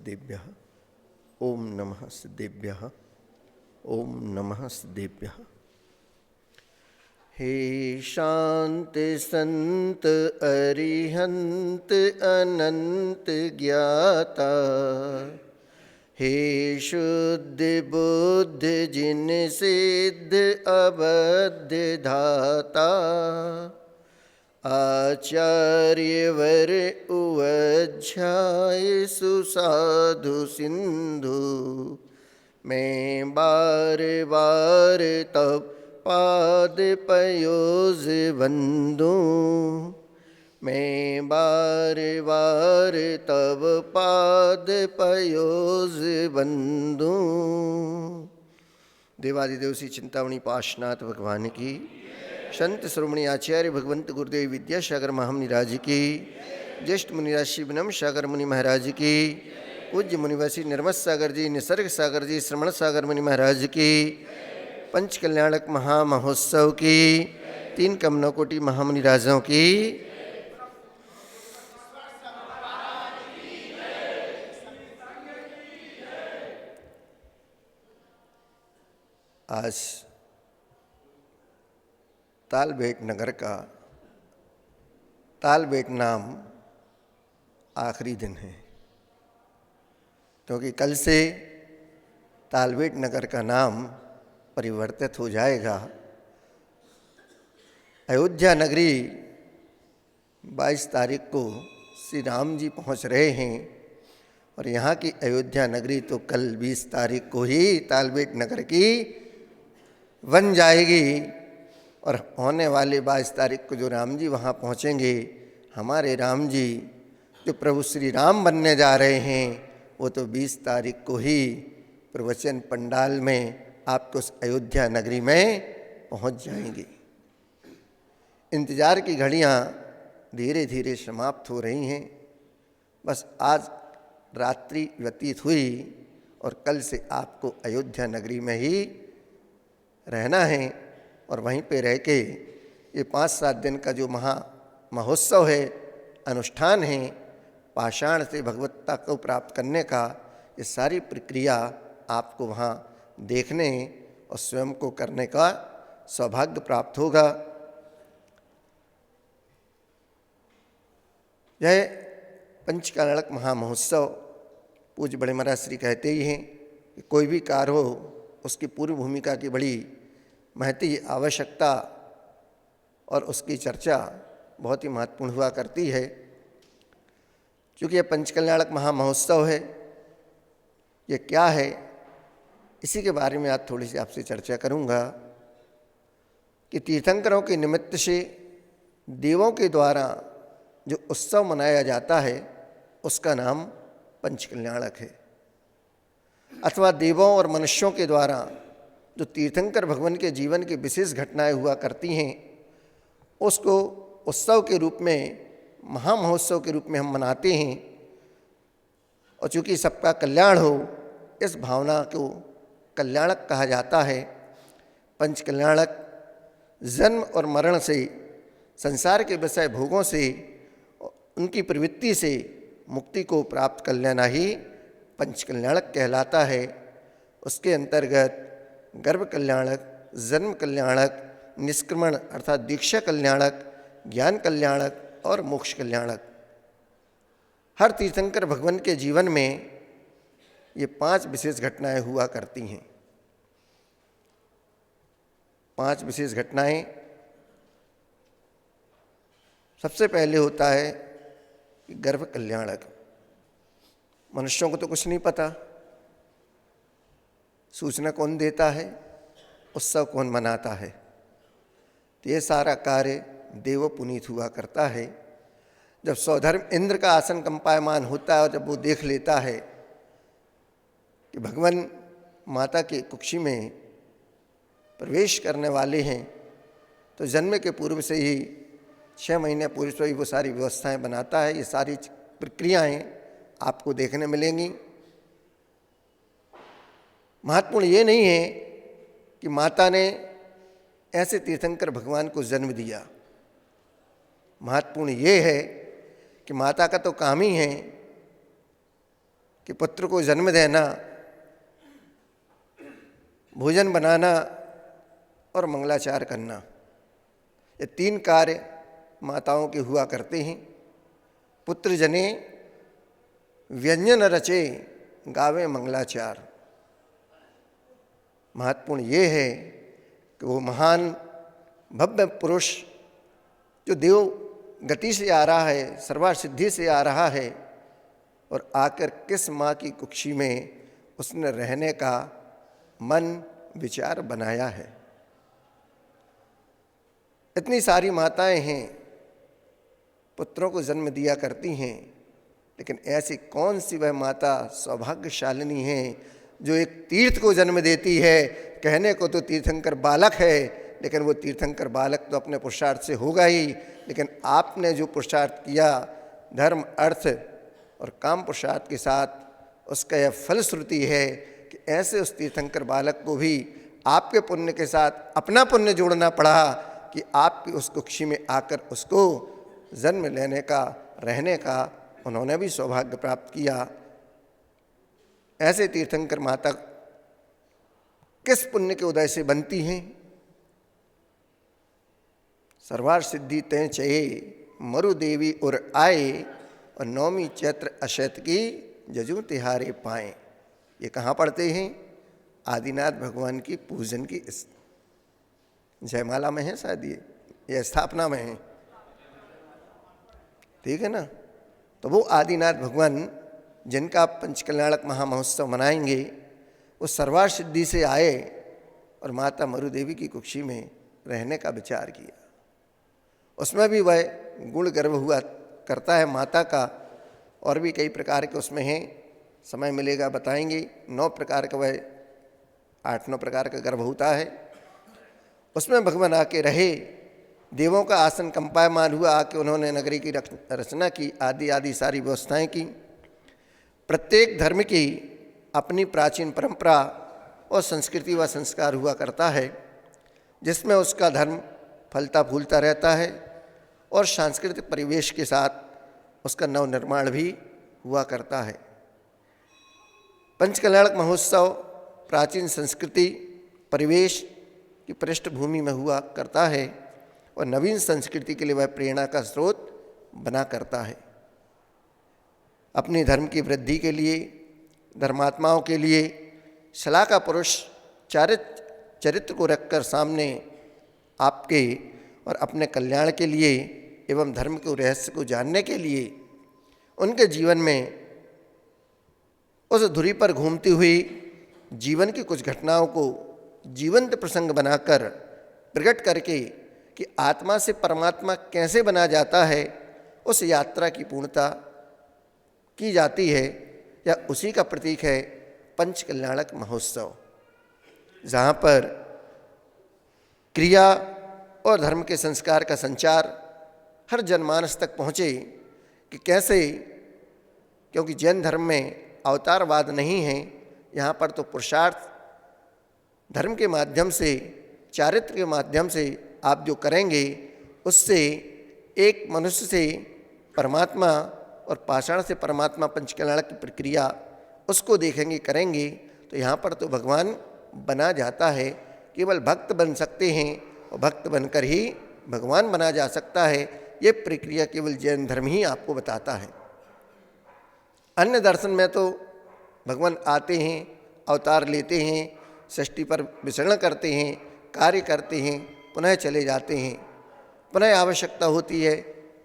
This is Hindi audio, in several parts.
सिद्धेभ्यः। ओम नमः सिद्धेभ्यः। ओम नमः सिद्धेभ्यः। हे शांत संत अरिहंत अनंत ज्ञाता, हे शुद्ध बुद्ध जिन सिद्ध अबद्ध धाता, आचार्यवर उवध्याय सुसाधु सिंधु, मैं बार बार तब पाद पयोज बंदू, मैं बार बार तब पाद पयोज बंदू। देवादिदेव श्री चिंतामणि पार्श्वनाथ भगवान की, संत श्रोमणी आचार्य भगवंत गुरुदेव विद्यासागर महामुनिराज की, ज्येष्ठ मुनिराज श्री विनम्र सागर मुनि महाराज की, पूज्य मुनिवासी निर्मत सागर जी, निसर्ग सागर जी, श्रमण सागर मुनि महाराज की, पंच कल्याणक महामहोत्सव की, तीन कमनों कोटि महामुनि राजों की। आज तालबेट नगर का तालबेट नाम आखिरी दिन है, क्योंकि कल से तालबेट नगर का नाम परिवर्तित हो जाएगा। अयोध्या नगरी 22 तारीख को श्री राम जी पहुंच रहे हैं और यहाँ की अयोध्या नगरी तो कल 20 तारीख को ही तालबेट नगर की बन जाएगी। और होने वाले 22 तारीख को जो राम जी वहाँ पहुँचेंगे, हमारे राम जी जो प्रभु श्री राम बनने जा रहे हैं, वो तो 20 तारीख को ही प्रवचन पंडाल में आपको उस अयोध्या नगरी में पहुँच जाएंगे। इंतज़ार की घड़ियाँ धीरे धीरे समाप्त हो रही हैं। बस आज रात्रि व्यतीत हुई और कल से आपको अयोध्या नगरी में ही रहना है और वहीं पे रह के ये 5-7 दिन का जो महोत्सव है, अनुष्ठान है, पाषाण से भगवत्ता को प्राप्त करने का, ये सारी प्रक्रिया आपको वहाँ देखने और स्वयं को करने का सौभाग्य प्राप्त होगा। यह पंचकालक महामहोत्सव पूज्य बड़े महाराज श्री कहते ही हैं कि कोई भी कार्य हो उसकी पूर्व भूमिका की बड़ी महती आवश्यकता और उसकी चर्चा बहुत ही महत्वपूर्ण हुआ करती है। क्योंकि यह पंचकल्याणक महामहोत्सव है, ये क्या है, इसी के बारे में आज थोड़ी सी आपसे चर्चा करूंगा कि तीर्थंकरों के निमित्त से देवों के द्वारा जो उत्सव मनाया जाता है उसका नाम पंचकल्याणक है, अथवा देवों और मनुष्यों के द्वारा जो तीर्थंकर भगवान के जीवन की विशेष घटनाएं हुआ करती हैं उसको उत्सव के रूप में, महामहोत्सव के रूप में हम मनाते हैं। और चूँकि सबका कल्याण हो, इस भावना को कल्याणक कहा जाता है। पंचकल्याणक जन्म और मरण से, संसार के विषय भोगों से, उनकी प्रवृत्ति से मुक्ति को प्राप्त कर लेना ही पंचकल्याणक कहलाता है। उसके अंतर्गत गर्भ कल्याणक, जन्म कल्याणक, निष्क्रमण अर्थात दीक्षा कल्याणक, ज्ञान कल्याणक और मोक्ष कल्याणक, हर तीर्थंकर भगवान के जीवन में ये 5 विशेष घटनाएं हुआ करती हैं। 5 विशेष घटनाएं। सबसे पहले होता है कि गर्भ कल्याणक। मनुष्यों को तो कुछ नहीं पता, सूचना कौन देता है, उत्सव कौन मनाता है, तो ये सारा कार्य देव पुनीत हुआ करता है। जब सौधर्म इंद्र का आसन कंपायमान होता है और जब वो देख लेता है कि भगवान माता के कुक्षी में प्रवेश करने वाले हैं, तो जन्म के पूर्व से ही 6 महीने पूर्व से ही वो सारी व्यवस्थाएं बनाता है। ये सारी प्रक्रियाएं आपको देखने मिलेंगी। महत्वपूर्ण ये नहीं है कि माता ने ऐसे तीर्थंकर भगवान को जन्म दिया। महत्वपूर्ण ये है कि माता का तो काम ही है कि पुत्र को जन्म देना, भोजन बनाना और मंगलाचार करना, ये 3 कार्य माताओं के हुआ करते हैं। पुत्र जने व्यंजन रचे, गावे मंगलाचार। महत्वपूर्ण ये है कि वो महान भव्य पुरुष जो देव गति से आ रहा है, सर्वसिद्धि से आ रहा है, और आकर किस माँ की कुक्षी में उसने रहने का मन विचार बनाया है। इतनी सारी माताएं हैं, पुत्रों को जन्म दिया करती हैं, लेकिन ऐसी कौन सी वह माता सौभाग्यशालिनी है जो एक तीर्थ को जन्म देती है। कहने को तो तीर्थंकर बालक है, लेकिन वो तीर्थंकर बालक तो अपने पुरुषार्थ से होगा ही, लेकिन आपने जो पुरुषार्थ किया धर्म, अर्थ और काम पुरुषार्थ के साथ, उसका यह फलश्रुति है कि ऐसे उस तीर्थंकर बालक को भी आपके पुण्य के साथ अपना पुण्य जोड़ना पड़ा कि आपकी उस कुक्षी में आकर उसको जन्म लेने का, रहने का उन्होंने भी सौभाग्य प्राप्त किया। ऐसे तीर्थंकर माता किस पुण्य के उदय से बनती हैं? सर्वार सिद्धि तय चये, मरु देवी उर आए, और 9वीं चैत्र अशैत की जजू तिहारे पाएँ। ये कहाँ पढ़ते हैं? आदिनाथ भगवान की पूजन की जयमाला में है शायद, ये स्थापना में है, ठीक है ना। तो वो आदिनाथ भगवान जिनका पंचकल्याणक महामहोत्सव मनाएंगे, वो सर्वार सिद्धि से आए और माता मरुदेवी की कुक्षी में रहने का विचार किया। उसमें भी वह गुण गर्भ हुआ करता है माता का, और भी कई प्रकार के उसमें हैं, समय मिलेगा बताएंगे। 9 प्रकार का वह 8-9 प्रकार का गर्भ होता है। उसमें भगवान आके रहे, देवों का आसन कंपायमान हुआ, आके उन्होंने नगरी की रचना की, आदि आदि सारी व्यवस्थाएं की। प्रत्येक धर्म की अपनी प्राचीन परंपरा और संस्कृति व संस्कार हुआ करता है, जिसमें उसका धर्म फलता फूलता रहता है, और सांस्कृतिक परिवेश के साथ उसका नवनिर्माण भी हुआ करता है। पंचकल्याणक महोत्सव प्राचीन संस्कृति परिवेश की पृष्ठभूमि में हुआ करता है, और नवीन संस्कृति के लिए वह प्रेरणा का स्रोत बना करता है। अपने धर्म की वृद्धि के लिए, धर्मात्माओं के लिए सलाह का पुरुष चरित्र को रखकर सामने आपके और अपने कल्याण के लिए एवं धर्म के रहस्य को जानने के लिए उनके जीवन में उस धुरी पर घूमती हुई जीवन की कुछ घटनाओं को जीवंत प्रसंग बनाकर प्रकट करके कि आत्मा से परमात्मा कैसे बना जाता है, उस यात्रा की पूर्णता की जाती है, या उसी का प्रतीक है पंचकल्याणक महोत्सव, जहाँ पर क्रिया और धर्म के संस्कार का संचार हर जनमानस तक पहुँचे कि कैसे, क्योंकि जैन धर्म में अवतारवाद नहीं है, यहाँ पर तो पुरुषार्थ धर्म के माध्यम से, चारित्र के माध्यम से आप जो करेंगे, उससे एक मनुष्य से परमात्मा और पाषाण से परमात्मा पंचकल्याण की प्रक्रिया उसको देखेंगे, करेंगे, तो यहाँ पर तो भगवान बना जाता है। केवल भक्त बन सकते हैं, और भक्त बनकर ही भगवान बना जा सकता है। ये प्रक्रिया केवल जैन धर्म ही आपको बताता है। अन्य दर्शन में तो भगवान आते हैं, अवतार लेते हैं, सृष्टि पर विचरण करते हैं, कार्य करते हैं, पुनः चले जाते हैं, पुनः आवश्यकता होती है,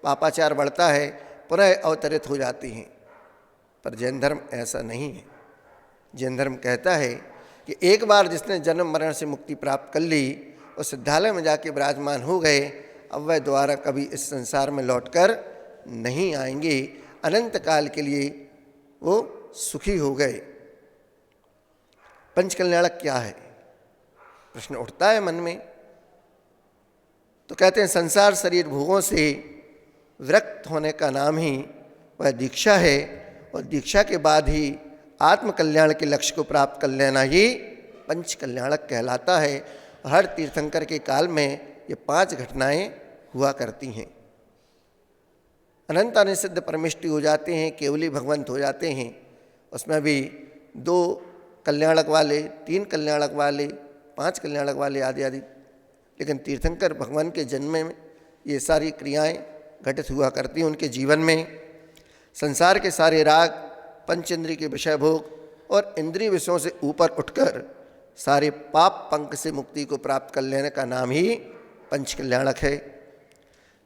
पापाचार बढ़ता है, पुनः अवतरित हो जाते हैं। पर जैन धर्म ऐसा नहीं है। जैन धर्म कहता है कि एक बार जिसने जन्म मरण से मुक्ति प्राप्त कर ली, और सिद्धालय में जाके विराजमान हो गए, अब वह दोबारा कभी इस संसार में लौटकर नहीं आएंगे। अनंत काल के लिए वो सुखी हो गए। पंचकल्याणक क्या है, प्रश्न उठता है मन में। तो कहते हैं संसार शरीर भोगों से विरक्त होने का नाम ही वह दीक्षा है, और दीक्षा के बाद ही आत्मकल्याण के लक्ष्य को प्राप्त कर लेना ही पंचकल्याणक कहलाता है। हर तीर्थंकर के काल में ये 5 घटनाएं हुआ करती हैं। अनंत अनिसिद्ध परमिष्टि हो जाते हैं, केवली भगवंत हो जाते हैं, उसमें भी 2 कल्याणक वाले, 3 कल्याणक वाले, 5 कल्याणक वाले आदि आदि। लेकिन तीर्थंकर भगवान के जन्म में ये सारी क्रियाएं घटित हुआ करती हैं उनके जीवन में। संसार के सारे राग, पंचेंद्रिय के विषय भोग और इंद्रिय विषयों से ऊपर उठकर सारे पाप पंख से मुक्ति को प्राप्त कर लेने का नाम ही पंच कल्याणक है।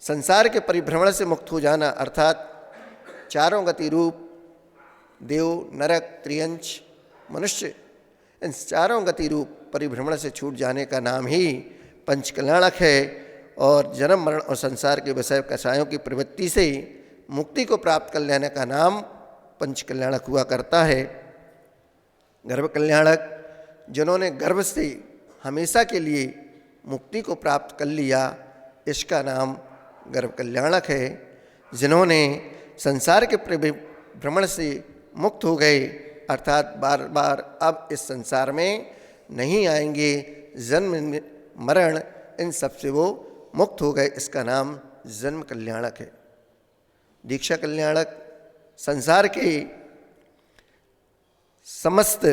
संसार के परिभ्रमण से मुक्त हो जाना अर्थात चारों गति रूप देव, नरक, त्रियंच, मनुष्य, इन चारों गति रूप परिभ्रमण से छूट जाने का नाम ही पंच कल्याणक है। और जन्म मरण और संसार के विषय कषायों की प्रवृत्ति से मुक्ति को प्राप्त कर लेने का नाम पंच कल्याणक हुआ करता है। गर्भ कल्याणक, जिन्होंने गर्भ से हमेशा के लिए मुक्ति को प्राप्त कर लिया, इसका नाम गर्भ कल्याणक है। जिन्होंने संसार के भ्रमण से मुक्त हो गए अर्थात बार बार अब इस संसार में नहीं आएंगे, जन्म मरण इन सब से वो मुक्त हो गए, इसका नाम जन्म कल्याणक है। दीक्षा कल्याणक, संसार के समस्त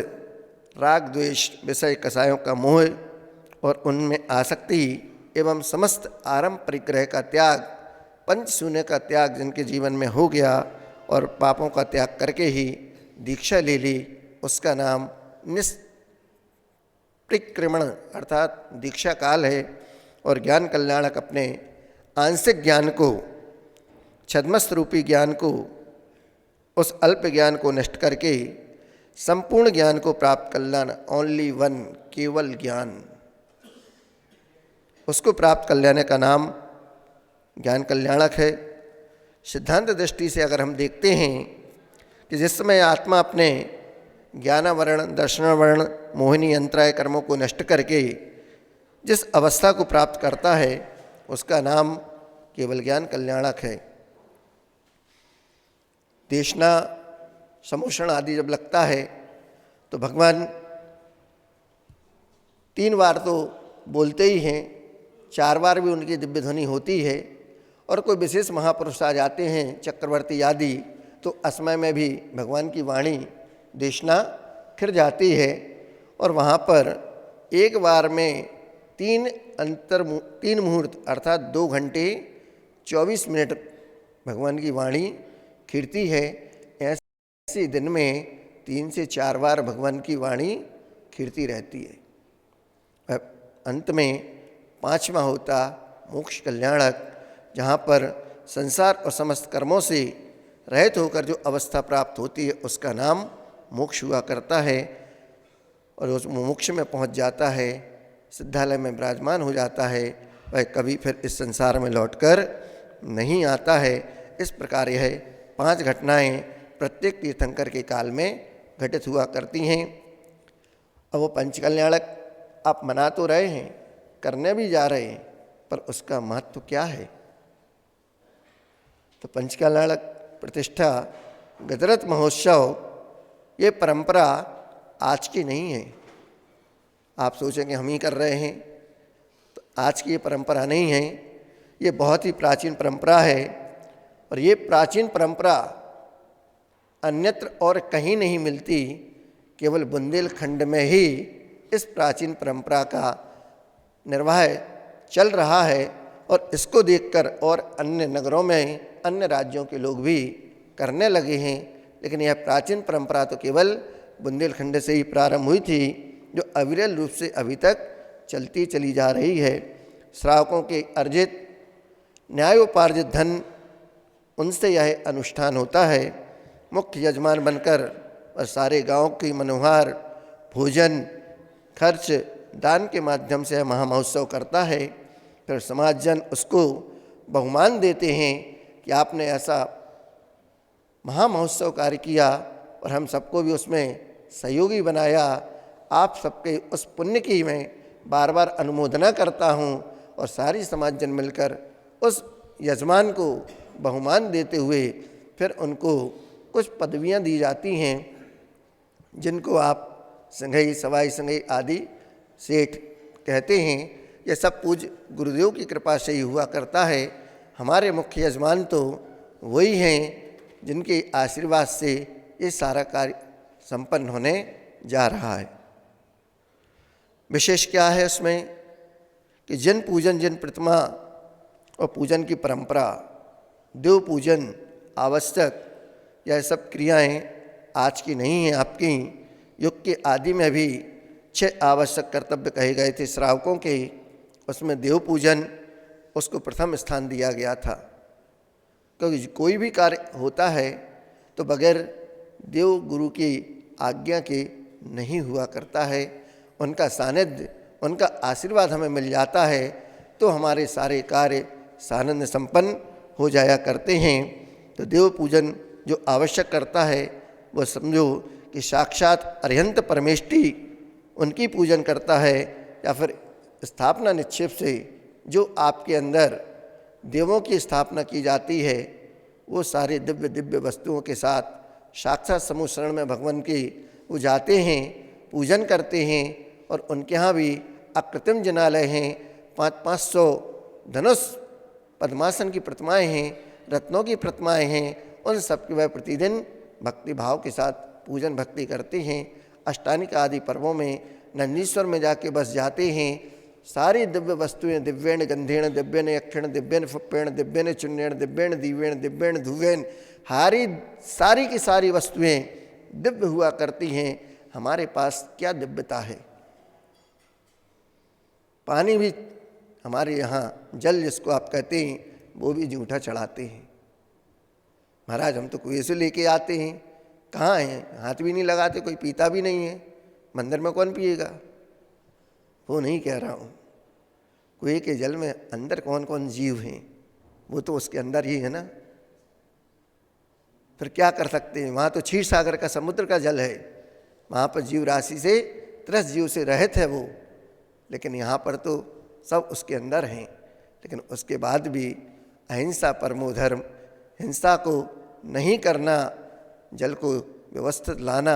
राग द्वेष विषय कषायों का मोह और उनमें आसक्ति एवं समस्त आरंभ परिग्रह का त्याग, पंच शून्य का त्याग जिनके जीवन में हो गया और पापों का त्याग करके ही दीक्षा ले ली, उसका नाम निष्प्रिक्रमण अर्थात दीक्षा काल है। और ज्ञान कल्याणक अपने आंशिक ज्ञान को, छद्मस्त रूपी ज्ञान को, उस अल्प ज्ञान को नष्ट करके संपूर्ण ज्ञान को प्राप्त कर लाना, ओनली वन, केवल ज्ञान, उसको प्राप्त कर लेने का नाम ज्ञान कल्याणक है। सिद्धांत दृष्टि से अगर हम देखते हैं कि जिस समय आत्मा अपने ज्ञानावरण, दर्शनावरण, मोहिनी अंतराय कर्मों को नष्ट करके जिस अवस्था को प्राप्त करता है, उसका नाम केवल ज्ञान कल्याणक है। देशना, समोषण आदि जब लगता है तो भगवान 3 बार तो बोलते ही हैं, 4 बार भी उनकी दिव्य ध्वनि होती है। और कोई विशेष महापुरुष आ जाते हैं, चक्रवर्ती आदि, तो असमय में भी भगवान की वाणी देशना फिर जाती है। और वहाँ पर एक बार में 3 मुहूर्त अर्थात 2 घंटे 24 मिनट भगवान की वाणी खिड़ती है। ऐसे दिन में 3 से 4 बार भगवान की वाणी खिड़ती रहती है। अब अंत में 5वां होता मोक्ष कल्याणक, जहाँ पर संसार और समस्त कर्मों से रहित होकर जो अवस्था प्राप्त होती है, उसका नाम मोक्ष हुआ करता है। और उस मोक्ष में पहुँच जाता है, सिद्धालय में विराजमान हो जाता है, वह कभी फिर इस संसार में लौटकर नहीं आता है। इस प्रकार यह 5 घटनाएं प्रत्येक तीर्थंकर के काल में घटित हुआ करती हैं। अब वो पंच कल्याणक आप मना तो रहे हैं, करने भी जा रहे हैं, पर उसका महत्व क्या है? तो पंच कल्याणक प्रतिष्ठा, गजरथ महोत्सव, ये परंपरा आज की नहीं है। आप सोचेंगे हम ही कर रहे हैं, तो आज की ये परंपरा नहीं है, ये बहुत ही प्राचीन परंपरा है। और ये प्राचीन परंपरा अन्यत्र और कहीं नहीं मिलती, केवल बुंदेलखंड में ही इस प्राचीन परंपरा का निर्वाह चल रहा है। और इसको देखकर और अन्य नगरों में, अन्य राज्यों के लोग भी करने लगे हैं। लेकिन यह प्राचीन परंपरा तो केवल बुंदेलखंड से ही प्रारंभ हुई थी, जो अविरल रूप से अभी तक चलती चली जा रही है। श्रावकों के अर्जित न्यायोपार्जित धन, उनसे यह अनुष्ठान होता है। मुख्य यजमान बनकर और सारे गांव की मनोहार भोजन, खर्च, दान के माध्यम से महामहोत्सव करता है। फिर समाजजन उसको बहुमान देते हैं कि आपने ऐसा महामहोत्सव कार्य किया और हम सबको भी उसमें सहयोगी बनाया। आप सबके उस पुण्य की मैं बार बार अनुमोदना करता हूँ। और सारी समाजजन मिलकर उस यजमान को बहुमान देते हुए फिर उनको कुछ पदवियाँ दी जाती हैं, जिनको आप संघई, सवाई संघई आदि सेठ कहते हैं। यह सब पूज्य गुरुदेव की कृपा से ही हुआ करता है। हमारे मुख्य यजमान तो वही हैं जिनके आशीर्वाद से ये सारा कार्य संपन्न होने जा रहा है। विशेष क्या है उसमें कि जिन पूजन, जिन प्रतिमा और पूजन की परंपरा, देव पूजन आवश्यक, यह सब क्रियाएं आज की नहीं हैं, आपकी युग के आदि में भी 6 आवश्यक कर्तव्य कहे गए थे श्रावकों के, उसमें देव पूजन उसको प्रथम स्थान दिया गया था। क्योंकि कोई भी कार्य होता है तो बगैर देव गुरु की आज्ञा के नहीं हुआ करता है। उनका सानिध्य, उनका आशीर्वाद हमें मिल जाता है तो हमारे सारे कार्य सानंद संपन्न हो जाया करते हैं। तो देव पूजन जो आवश्यक करता है वो समझो कि साक्षात अरिहंत परमेष्टि उनकी पूजन करता है, या फिर स्थापना निक्षेप से जो आपके अंदर देवों की स्थापना की जाती है वो सारे दिव्य दिव्य वस्तुओं के साथ साक्षात समूह शरण में भगवान के वो जाते हैं, पूजन करते हैं। और उनके यहाँ भी अकृत्रिम जिनालय हैं, 500 धनुष पद्मासन की प्रतिमाएं हैं, रत्नों की प्रतिमाएं हैं, उन सब की वह प्रतिदिन भक्ति भाव के साथ पूजन भक्ति करते हैं। अष्टानिक आदि पर्वों में नंदीश्वर में जाके बस जाते हैं। सारी दिव्य वस्तुएं दिव्येण गंधेण दिव्येन यक्षिण दिव्येन फुप्पेण दिव्येन चुन्नेण दिव्येण दीवेण दिव्येण धुवेन, हारी सारी की सारी वस्तुएं दिव्य हुआ करती हैं। हमारे पास क्या दिव्यता है। पानी भी हमारे यहाँ, जल जिसको आप कहते हैं, वो भी जूठा चढ़ाते हैं। महाराज हम तो कुएं से लेके आते हैं, कहाँ हैं, हाथ भी नहीं लगाते, कोई पीता भी नहीं है, मंदिर में कौन पिएगा। वो नहीं कह रहा हूँ, कुएं के जल में अंदर कौन कौन जीव हैं वो तो उसके अंदर ही है ना। फिर क्या कर सकते हैं, वहाँ तो क्षीर सागर का समुद्र का जल है, वहाँ पर जीव राशि से 30 जीव से रहित है वो, लेकिन यहाँ पर तो सब उसके अंदर हैं। लेकिन उसके बाद भी अहिंसा परमो धर्म, हिंसा को नहीं करना, जल को व्यवस्थित लाना,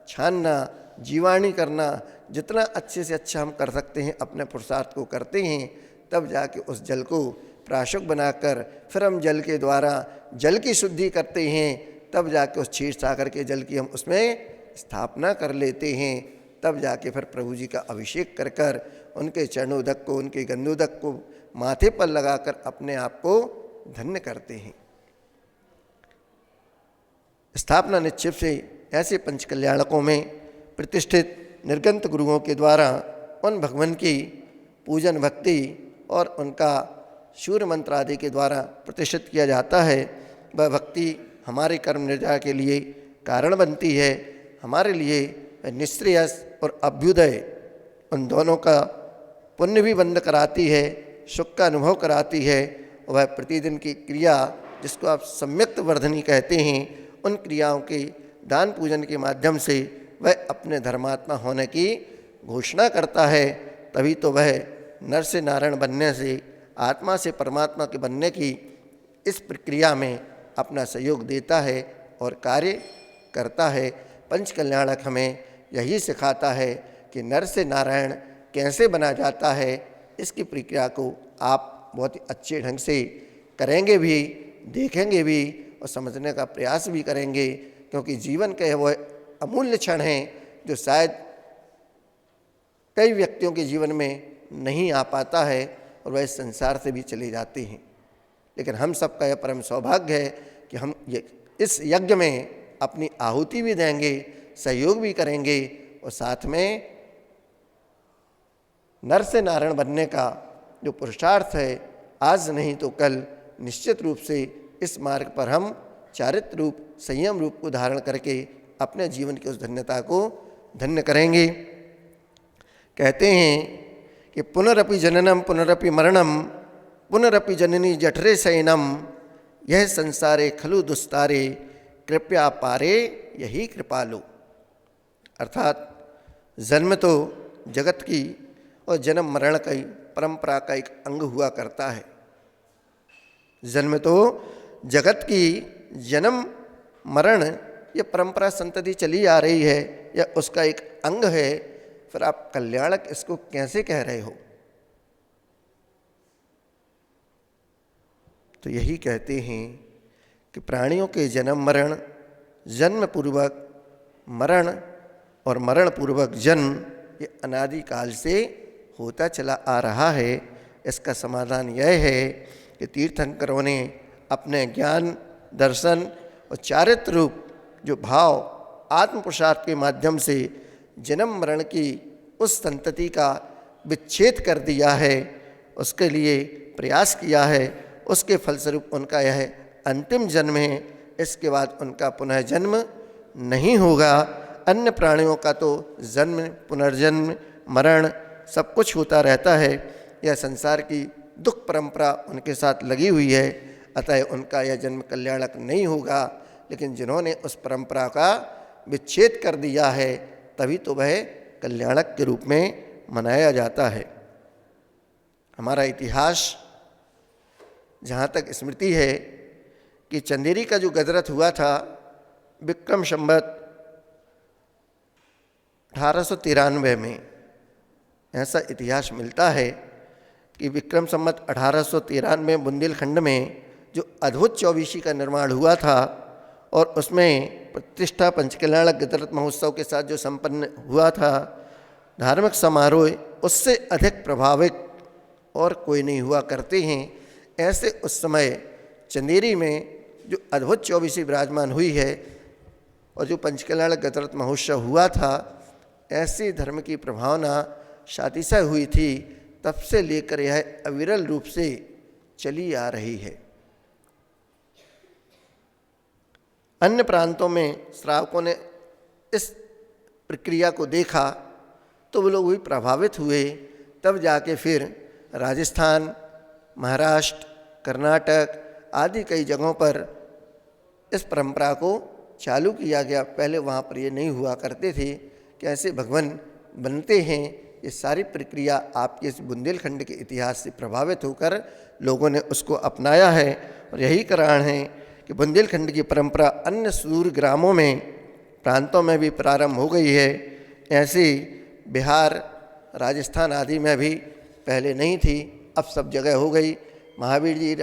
छानना, जीवाणी करना, जितना अच्छे से अच्छा हम कर सकते हैं अपने पुरुषार्थ को करते हैं, तब जाके उस जल को प्राशुक बनाकर फिर हम जल के द्वारा जल की शुद्धि करते हैं, तब जाके उस क्षीर सागर के जल की हम उसमें स्थापना कर लेते हैं। तब जाके फिर प्रभु जी का अभिषेक कर कर उनके चरणोदक को, उनके गंधोदक को माथे पर लगाकर अपने आप को धन्य करते हैं। स्थापना निक्षेप से ऐसे पंचकल्याणकों में प्रतिष्ठित निर्गंत गुरुओं के द्वारा उन भगवान की पूजन भक्ति और उनका सूर्य मंत्र आदि के द्वारा प्रतिष्ठित किया जाता है। वह भक्ति हमारे कर्म निर्वाह के लिए कारण बनती है, हमारे लिए निश्रेयस और अभ्युदय उन दोनों का पुण्य भी बंद कराती है, सुख का अनुभव कराती है। वह प्रतिदिन की क्रिया जिसको आप सम्यक्त वर्धनी कहते हैं, उन क्रियाओं के दान पूजन के माध्यम से वह अपने धर्मात्मा होने की घोषणा करता है। तभी तो वह नर से नारायण बनने से, आत्मा से परमात्मा के बनने की इस प्रक्रिया में अपना सहयोग देता है और कार्य करता है। पंचकल्याणक हमें यही सिखाता है कि नर से नारायण कैसे बना जाता है। इसकी प्रक्रिया को आप बहुत ही अच्छे ढंग से करेंगे भी, देखेंगे भी और समझने का प्रयास भी करेंगे, क्योंकि जीवन के वह अमूल्य क्षण हैं जो शायद कई व्यक्तियों के जीवन में नहीं आ पाता है और वह इस संसार से भी चले जाते हैं। लेकिन हम सबका यह परम सौभाग्य है कि हम इस यज्ञ में अपनी आहुति भी देंगे, सहयोग भी करेंगे और साथ में नर से नारायण बनने का जो पुरुषार्थ है, आज नहीं तो कल निश्चित रूप से इस मार्ग पर हम चारित्र रूप, संयम रूप को धारण करके अपने जीवन की उस धन्यता को धन्य करेंगे। कहते हैं कि पुनरपि जननम पुनरपि मरणम पुनरपि जननी जठरे शयनम, यह संसारे खलु दुस्तारे कृपया पारे यही कृपालु। अर्थात जन्म तो जगत की और जन्म मरण का ही परंपरा का एक अंग हुआ करता है। जन्म तो जगत की, जन्म मरण ये परंपरा संतति चली आ रही है, यह उसका एक अंग है। फिर आप कल्याणक इसको कैसे कह रहे हो? तो यही कहते हैं कि प्राणियों के जन्म मरण जन्म पूर्वक मरण और मरण पूर्वक जन्म ये अनादिकाल से होता चला आ रहा है। इसका समाधान यह है कि तीर्थंकरों ने अपने ज्ञान, दर्शन और चारित्र रूप जो भाव आत्म पुरुषार्थ के माध्यम से जन्म मरण की उस संतति का विच्छेद कर दिया है, उसके लिए प्रयास किया है। उसके फलस्वरूप उनका यह अंतिम जन्म है। इसके बाद उनका पुनः जन्म नहीं होगा। अन्य प्राणियों का तो जन्म, पुनर्जन्म, मरण सब कुछ होता रहता है। यह संसार की दुख परंपरा उनके साथ लगी हुई है, अतः उनका यह जन्म कल्याणक नहीं होगा। लेकिन जिन्होंने उस परंपरा का विच्छेद कर दिया है, तभी तो वह कल्याणक के रूप में मनाया जाता है। हमारा इतिहास जहाँ तक स्मृति है कि चंदेरी का जो गजरथ हुआ था विक्रम संवत 1893 में, ऐसा इतिहास मिलता है कि विक्रम संवत 1813 में बुंदेलखंड में जो अद्भुत चौबीसी का निर्माण हुआ था और उसमें प्रतिष्ठा पंचकल्याणक गजरथ महोत्सव के साथ जो संपन्न हुआ था धार्मिक समारोह, उससे अधिक प्रभावित और कोई नहीं हुआ करते हैं। ऐसे उस समय चंदेरी में जो अद्भुत चौबीसी विराजमान हुई है और जो पंचकल्याणक गजरथ महोत्सव हुआ था, ऐसी धर्म की प्रभावना शातिशय हुई थी। तब से लेकर यह अविरल रूप से चली आ रही है। अन्य प्रांतों में श्रावकों ने इस प्रक्रिया को देखा तो वो लोग भी प्रभावित हुए। तब जाके फिर राजस्थान, महाराष्ट्र, कर्नाटक आदि कई जगहों पर इस परंपरा को चालू किया गया। पहले वहाँ पर ये नहीं हुआ करते थे कि ऐसे भगवान बनते हैं। ये सारी प्रक्रिया आपके इस बुंदेलखंड के इतिहास से प्रभावित होकर लोगों ने उसको अपनाया है। और यही कारण है कि बुंदेलखंड की परंपरा अन्य सुदूर ग्रामों में, प्रांतों में भी प्रारंभ हो गई है। ऐसे बिहार, राजस्थान आदि में भी पहले नहीं थी, अब सब जगह हो गई। महावीर जी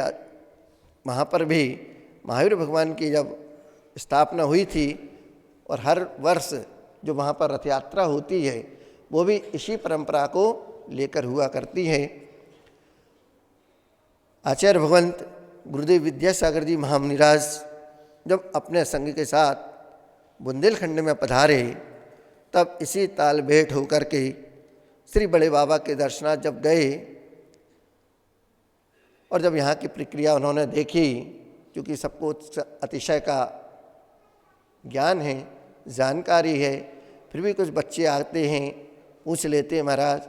वहाँ पर भी महावीर भगवान की जब स्थापना हुई थी और हर वर्ष जो वहाँ पर रथ यात्रा होती है वो भी इसी परंपरा को लेकर हुआ करती है। आचार्य भगवंत गुरुदेव विद्यासागर जी महामुनिराज जब अपने संग के साथ बुंदेलखंड में पधारे, तब इसी ताल भेंट होकर के श्री बड़े बाबा के दर्शनार्थ जब गए और जब यहाँ की प्रक्रिया उन्होंने देखी, क्योंकि सबको अतिशय का ज्ञान है, जानकारी है, फिर भी कुछ बच्चे आते हैं, पूछ लेते हैं, महाराज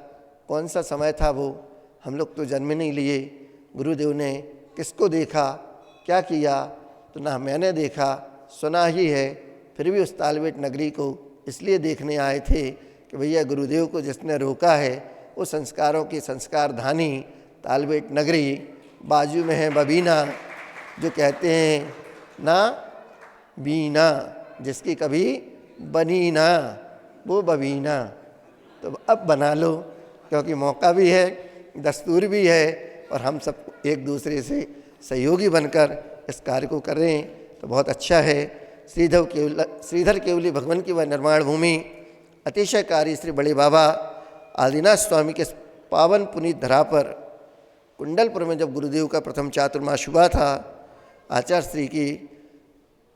कौन सा समय था वो, हम लोग तो जन्म नहीं लिए, गुरुदेव ने किसको देखा, क्या किया? तो ना मैंने देखा, सुना ही है। फिर भी उस तालबेट नगरी को इसलिए देखने आए थे कि भैया गुरुदेव को जिसने रोका है वो संस्कारों की संस्कारधानी तालबेट नगरी बाजू में है बबीना, जो कहते हैं ना बीना जिसकी कभी बनी ना, वो बबीना। तो अब बना लो, क्योंकि मौका भी है, दस्तूर भी है और हम सब एक दूसरे से सहयोगी बनकर इस कार्य को कर रहे हैं तो बहुत अच्छा है। श्रीधर केवली भगवान की वह निर्माण भूमि अतिशयकारी श्री बड़े बाबा आदिनाथ स्वामी के पावन पुनीत धरा पर कुंडलपुर में जब गुरुदेव का प्रथम चातुर्मास हुआ था, आचार्य श्री की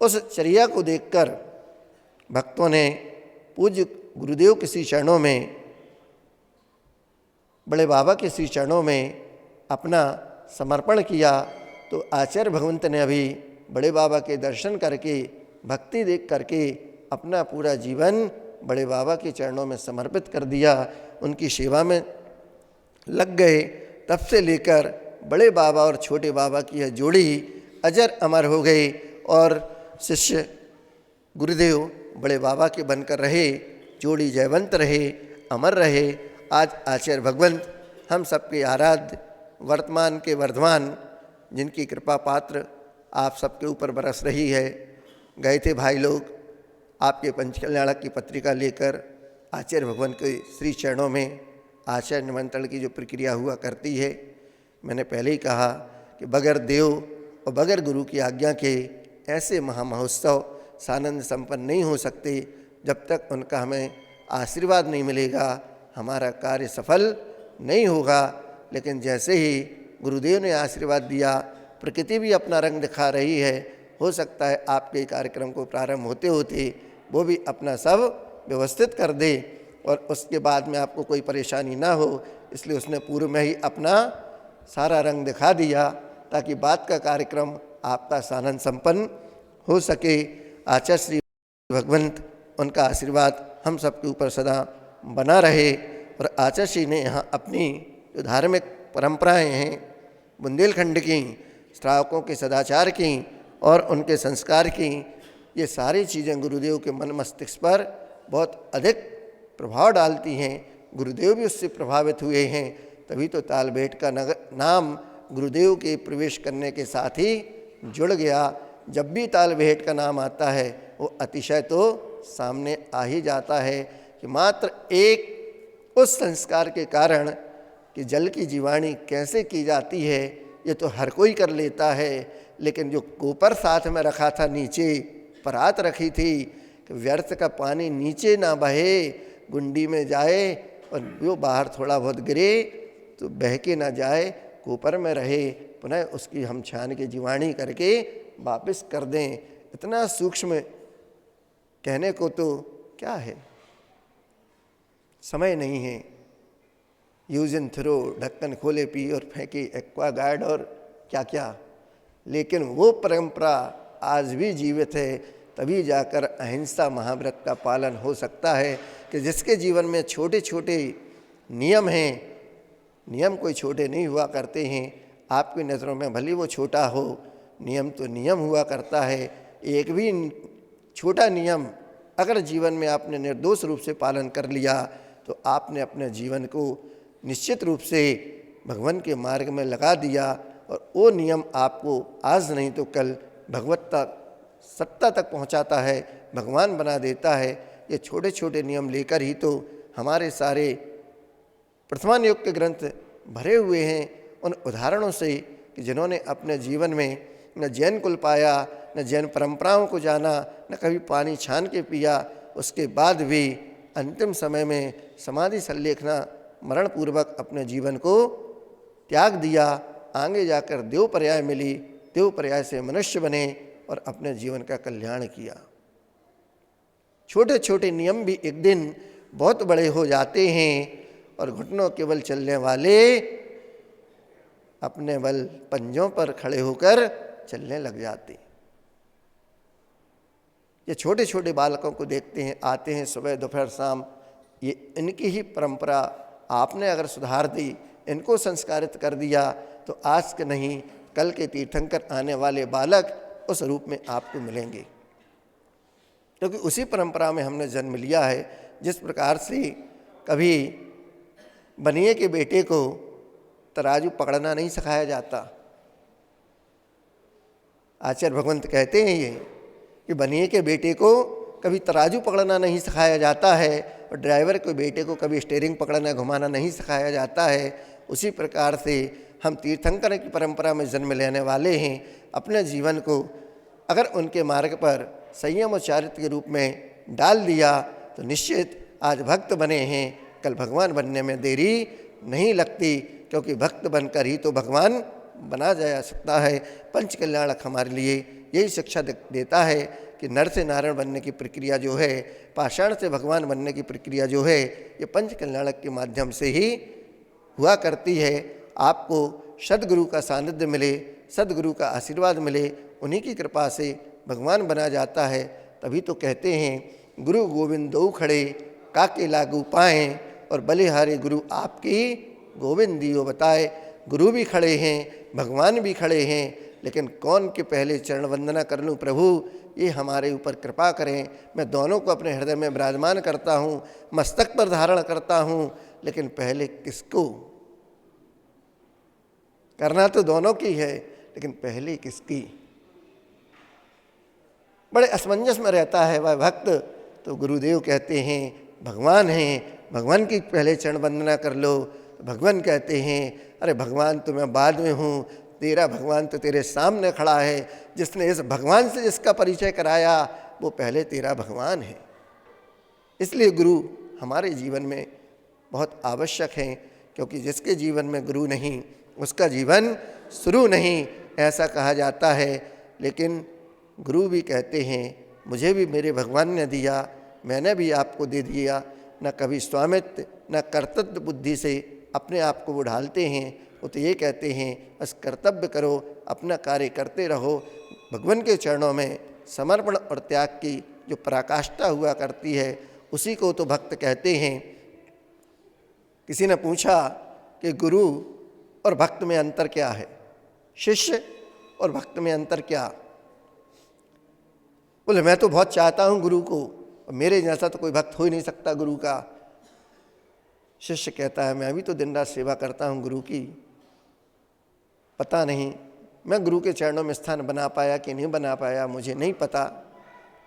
उस चर्या को देखकर भक्तों ने पूज्य गुरुदेव के श्री चरणों में, बड़े बाबा के श्री चरणों में अपना समर्पण किया। तो आचार्य भगवंत ने अभी बड़े बाबा के दर्शन करके, भक्ति देख करके अपना पूरा जीवन बड़े बाबा के चरणों में समर्पित कर दिया, उनकी सेवा में लग गए। तब से लेकर बड़े बाबा और छोटे बाबा की यह जोड़ी अजर अमर हो गई और शिष्य गुरुदेव बड़े बाबा के बनकर रहे, जोड़ी जयवंत रहे, अमर रहे। आज आचार्य भगवंत हम सबके आराध्य, वर्तमान के वर्धमान, जिनकी कृपा पात्र आप सबके ऊपर बरस रही है। गए थे भाई लोग आपके पंचकल्याणक की पत्रिका लेकर आचार्य भगवान के श्री चरणों में आचार्य निमंत्रण की जो प्रक्रिया हुआ करती है। मैंने पहले ही कहा कि बगैर देव और बगैर गुरु की आज्ञा के ऐसे महामहोत्सव सानंद संपन्न नहीं हो सकते। जब तक उनका हमें आशीर्वाद नहीं मिलेगा हमारा कार्य सफल नहीं होगा। लेकिन जैसे ही गुरुदेव ने आशीर्वाद दिया, प्रकृति भी अपना रंग दिखा रही है, हो सकता है आपके कार्यक्रम को प्रारंभ होते होते वो भी अपना सब व्यवस्थित कर दे और उसके बाद में आपको कोई परेशानी ना हो, इसलिए उसने पूर्व में ही अपना सारा रंग दिखा दिया ताकि बाद का कार्यक्रम आपका सानंद संपन्न हो सके। आचार्य श्री भगवंत उनका आशीर्वाद हम सबके ऊपर सदा बना रहे। और आचार्य श्री ने यहाँ अपनी जो धार्मिक परंपराएं हैं बुंदेलखंड की, श्रावकों के सदाचार की और उनके संस्कार की, ये सारी चीज़ें गुरुदेव के मन मस्तिष्क पर बहुत अधिक प्रभाव डालती हैं। गुरुदेव भी उससे प्रभावित हुए हैं, तभी तो तालबेट का नाम गुरुदेव के प्रवेश करने के साथ ही जुड़ गया। जब भी तालबेट का नाम आता है वो अतिशय तो सामने आ ही जाता है कि मात्र एक उस संस्कार के कारण कि जल की जीवाणी कैसे की जाती है ये तो हर कोई कर लेता है, लेकिन जो कोपर साथ में रखा था, नीचे परात रखी थी कि व्यर्थ का पानी नीचे ना बहे, गुंडी में जाए और वो बाहर थोड़ा बहुत गिरे तो बह के ना जाए, कोपर में रहे, पुनः उसकी हम छान के जीवाणी करके वापस कर दें। इतना सूक्ष्म कहने को तो क्या है, समय नहीं है। यूज एंड थ्रो, ढक्कन खोले पी और फेंके एक्वागार्ड और क्या क्या, लेकिन वो परंपरा आज भी जीवित है। तभी जाकर अहिंसा महाव्रत का पालन हो सकता है कि जिसके जीवन में छोटे छोटे नियम हैं, नियम कोई छोटे नहीं हुआ करते हैं। आपकी नज़रों में भले वो छोटा हो, नियम तो नियम हुआ करता है। एक भी छोटा नियम अगर जीवन में आपने निर्दोष रूप से पालन कर लिया तो आपने अपने जीवन को निश्चित रूप से भगवान के मार्ग में लगा दिया और वो नियम आपको आज नहीं तो कल भगवत्ता सत्ता तक पहुंचाता है, भगवान बना देता है। ये छोटे छोटे नियम लेकर ही तो हमारे सारे वर्तमान युग के ग्रंथ भरे हुए हैं उन उदाहरणों से कि जिन्होंने अपने जीवन में न जैन कुल पाया, न जैन परंपराओं को जाना, न कभी पानी छान के पिया, उसके बाद भी अंतिम समय में समाधि संलेखना मरण पूर्वक अपने जीवन को त्याग दिया। आगे जाकर देव पर्याय मिली, देव पर्याय से मनुष्य बने और अपने जीवन का कल्याण किया। छोटे छोटे नियम भी एक दिन बहुत बड़े हो जाते हैं और घुटनों के बल चलने वाले अपने बल पंजों पर खड़े होकर चलने लग जाते। ये छोटे छोटे बालकों को देखते हैं, आते हैं सुबह दोपहर शाम, ये इनकी ही परंपरा आपने अगर सुधार दी, इनको संस्कारित कर दिया तो आज के नहीं कल के तीर्थंकर आने वाले बालक उस रूप में आपको मिलेंगे, क्योंकि उसी परंपरा में हमने जन्म लिया है। जिस प्रकार से कभी बनिए के बेटे को तराजू पकड़ना नहीं सिखाया जाता, आचार्य भगवंत कहते हैं ये कि बनिए के बेटे को कभी तराजू पकड़ना नहीं सिखाया जाता है और ड्राइवर के बेटे को कभी स्टीयरिंग पकड़ना घुमाना नहीं सिखाया जाता है। उसी प्रकार से हम तीर्थंकर की परंपरा में जन्म लेने वाले हैं। अपने जीवन को अगर उनके मार्ग पर संयम और चारित्र के रूप में डाल दिया तो निश्चित आज भक्त बने हैं, कल भगवान बनने में देरी नहीं लगती, क्योंकि भक्त बनकर ही तो भगवान बना जा सकता है। पंच कल्याणक हमारे लिए यही शिक्षा देता है कि नर से नारायण बनने की प्रक्रिया जो है, पाषाण से भगवान बनने की प्रक्रिया जो है, ये पंच कल्याणक के माध्यम से ही हुआ करती है। आपको सद्गुरु का सानिध्य मिले, सद्गुरु का आशीर्वाद मिले, उन्हीं की कृपा से भगवान बना जाता है। तभी तो कहते हैं गुरु गोविंद दो खड़े काके लागू पाएँ और बलिहारे गुरु आपकी गोविंद दियो बताए। गुरु भी खड़े हैं, भगवान भी खड़े हैं, लेकिन कौन के पहले चरण वंदना कर लूँ प्रभु, ये हमारे ऊपर कृपा करें। मैं दोनों को अपने हृदय में विराजमान करता हूँ, मस्तक पर धारण करता हूँ, लेकिन पहले किसको करना तो दोनों की है, लेकिन पहले किसकी। बड़े असमंजस में रहता है वह भक्त। तो गुरुदेव कहते हैं भगवान हैं, भगवान की पहले चरण वंदना कर लो। भगवान कहते हैं अरे भगवान तो मैं बाद में हूँ, तेरा भगवान तो तेरे सामने खड़ा है। जिसने इस भगवान से जिसका परिचय कराया वो पहले तेरा भगवान है। इसलिए गुरु हमारे जीवन में बहुत आवश्यक हैं, क्योंकि जिसके जीवन में गुरु नहीं उसका जीवन शुरू नहीं, ऐसा कहा जाता है। लेकिन गुरु भी कहते हैं मुझे भी मेरे भगवान ने दिया, मैंने भी आपको दे दिया। न कभी स्वामित्व न कर्तव्य बुद्धि से अपने आप को वो ढालते हैं, वो तो ये कहते हैं बस कर्तव्य करो, अपना कार्य करते रहो। भगवान के चरणों में समर्पण और त्याग की जो पराकाष्ठा हुआ करती है उसी को तो भक्त कहते हैं। किसी ने पूछा कि गुरु और भक्त में अंतर क्या है, शिष्य और भक्त में अंतर क्या? बोले मैं तो बहुत चाहता हूँ गुरु को, मेरे जैसा तो कोई भक्त हो ही नहीं सकता गुरु का। शिष्य कहता है मैं भी तो दिन रात सेवा करता हूँ गुरु की, पता नहीं मैं गुरु के चरणों में स्थान बना पाया कि नहीं बना पाया, मुझे नहीं पता।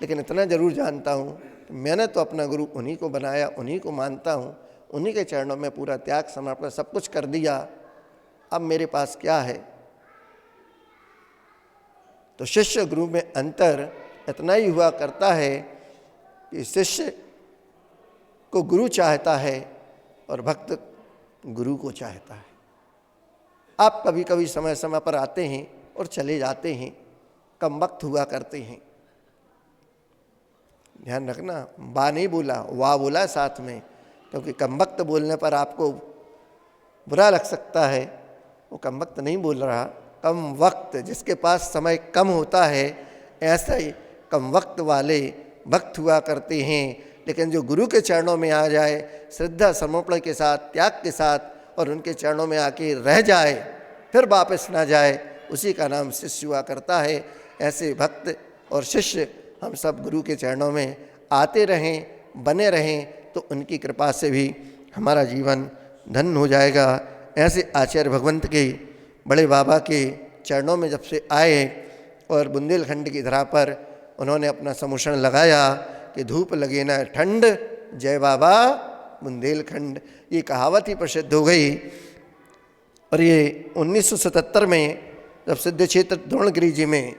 लेकिन इतना जरूर जानता हूँ कि मैंने तो अपना गुरु उन्हीं को बनाया, उन्हीं को मानता हूँ, उन्हीं के चरणों में पूरा त्याग समर्पण सब कुछ कर दिया। अब मेरे पास क्या है? तो शिष्य गुरु में अंतर इतना ही हुआ करता है कि शिष्य को गुरु चाहता है और भक्त गुरु को चाहता है। आप कभी कभी समय समय पर आते हैं और चले जाते हैं, कम वक्त हुआ करते हैं। ध्यान रखना, बा नहीं बोला, वाह बोला साथ में, क्योंकि कम वक्त बोलने पर आपको बुरा लग सकता है। वो कम वक्त नहीं बोल रहा, कम वक्त, जिसके पास समय कम होता है ऐसा ही कम वक्त वाले भक्त हुआ करते हैं। लेकिन जो गुरु के चरणों में आ जाए श्रद्धा समर्पण के साथ, त्याग के साथ, और उनके चरणों में आके रह जाए, फिर वापस ना जाए, उसी का नाम शिष्य हुआ करता है। ऐसे भक्त और शिष्य हम सब गुरु के चरणों में आते रहें, बने रहें, तो उनकी कृपा से भी हमारा जीवन धन्य हो जाएगा। ऐसे आचार्य भगवंत के बड़े बाबा के चरणों में जब से आए और बुंदेलखंड की धरा पर उन्होंने अपना समूषण लगाया कि धूप लगे ना ठंड, जय बाबा बुंदेलखंड, ये कहावत ही प्रसिद्ध हो गई। और ये 1977 में जब सिद्ध क्षेत्र द्रोणगिरी जी में,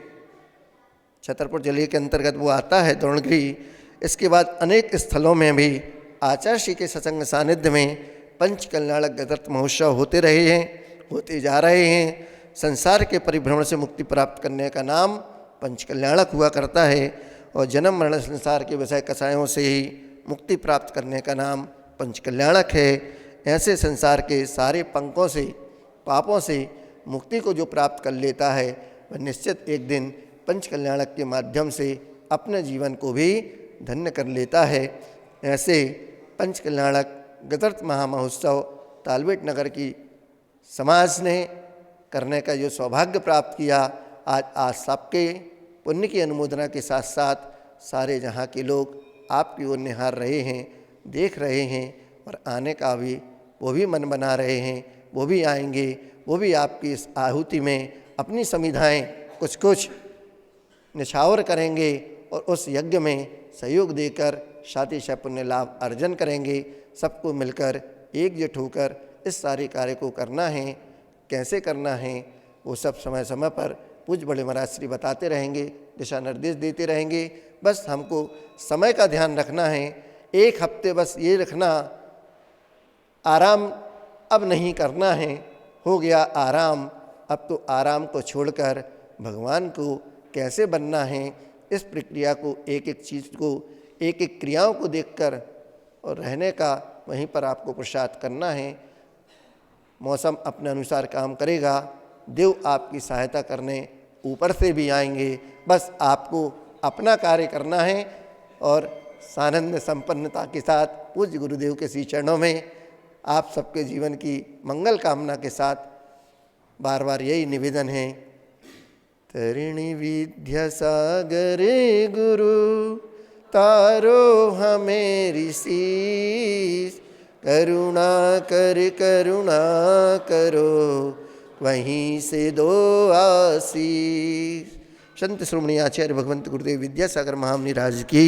छतरपुर जिले के अंतर्गत वो आता है द्रोणगिरी, इसके बाद अनेक स्थलों में भी आचार्य श्री के सत्संग सानिध्य में पंच कल्याणक गदर्थ महोत्सव होते रहे हैं, होते जा रहे हैं। संसार के परिभ्रमण से मुक्ति प्राप्त करने का नाम पंच कल्याणक हुआ करता है, और जन्म मरण संसार के विषय कसायों से ही मुक्ति प्राप्त करने का नाम पंच कल्याणक है। ऐसे संसार के सारे पंकों से, पापों से मुक्ति को जो प्राप्त कर लेता है वह निश्चित एक दिन पंच कल्याणक के माध्यम से अपने जीवन को भी धन्य कर लेता है। ऐसे पंच कल्याणक गदर्थ महामहोत्सव तालबेट नगर की समाज ने करने का जो सौभाग्य प्राप्त किया, आज सबके पुण्य की अनुमोदना के साथ साथ सारे जहाँ के लोग आपकी ओर निहार रहे हैं, देख रहे हैं, और आने का भी वो भी मन बना रहे हैं, वो भी आएंगे, वो भी आपकी इस आहुति में अपनी समिधाएं कुछ कुछ निछावर करेंगे और उस यज्ञ में सहयोग देकर शातिशय पुण्य लाभ अर्जन करेंगे। सबको मिलकर एकजुट होकर इस सारे कार्य को करना है। कैसे करना है वो सब समय समय पर पूज्य बड़े महाराज श्री बताते रहेंगे, दिशा निर्देश देते रहेंगे। बस हमको समय का ध्यान रखना है। एक हफ्ते बस ये रखना, आराम अब नहीं करना है, हो गया आराम, अब तो आराम को छोड़कर भगवान को कैसे बनना है, इस प्रक्रिया को, एक एक चीज़ को, एक एक क्रियाओं को देखकर और रहने का वहीं पर आपको प्रसाद करना है। मौसम अपने अनुसार काम करेगा, देव आपकी सहायता करने ऊपर से भी आएंगे। बस आपको अपना कार्य करना है और सानंद संपन्नता के साथ पूज्य गुरुदेव के श्री चरणों में आप सबके जीवन की मंगल कामना के साथ बार बार यही निवेदन है। तरिणी विद्या सागरे गुरु तारो हमें शीस, करुणा करो वहीं से दो आशीष। संत श्रोमणी आचार्य भगवंत गुरुदेव विद्यासागर महामुनि राज की